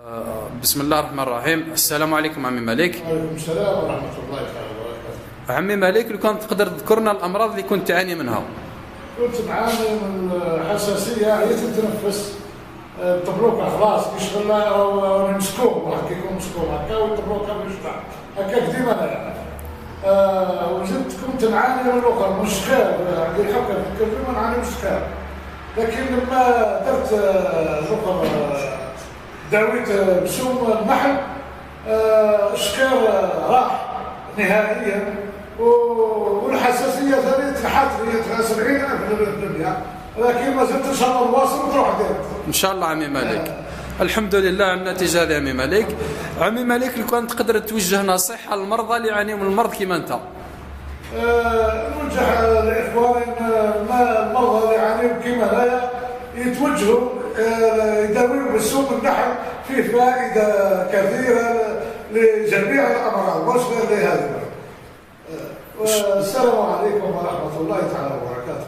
بسم الله الرحمن الرحيم. السلام عليكم عمي مالك. وعليكم السلام ورحمة الله تعالى وبركاته. عمي مالك، لو كان تقدر تذكرنا الأمراض اللي كنت تعاني منها؟ كنت نعاني من حساسية هي تتنفس، الطبلوكة خلاص يشغل أو مسكوم، واحد كيكون مسكوم هكا والطبلوكة بيشتع هكا ديما يعني. وزدت كنت نعاني من الأخر من السكر، عندي الحكة في الكلمة نعاني من السكر، لكن لما درت الأخر داويت بسوم النحل السكر راح نهائيا، والحساسيه ثاني تنحط لي 70,000 في الدنيا، لكن ما زلت ان شاء الله نواصل وتروح ديرت ان شاء الله عمي مالك. الحمد لله على النتيجه هذه عمي مالك. عمي مالك، لو كان تقدر توجه نصيحه للمرضى اللي يعانيوا من المرض كيما انت؟ نوجه لاخواننا المرضى اللي يعانيوا كيما هنايا يتوجهوا يداويوا بالسوم النحل، فيه فائده كثيره لجميع الامراض مش غير لهذا. والسلام عليكم ورحمه الله تعالى وبركاته.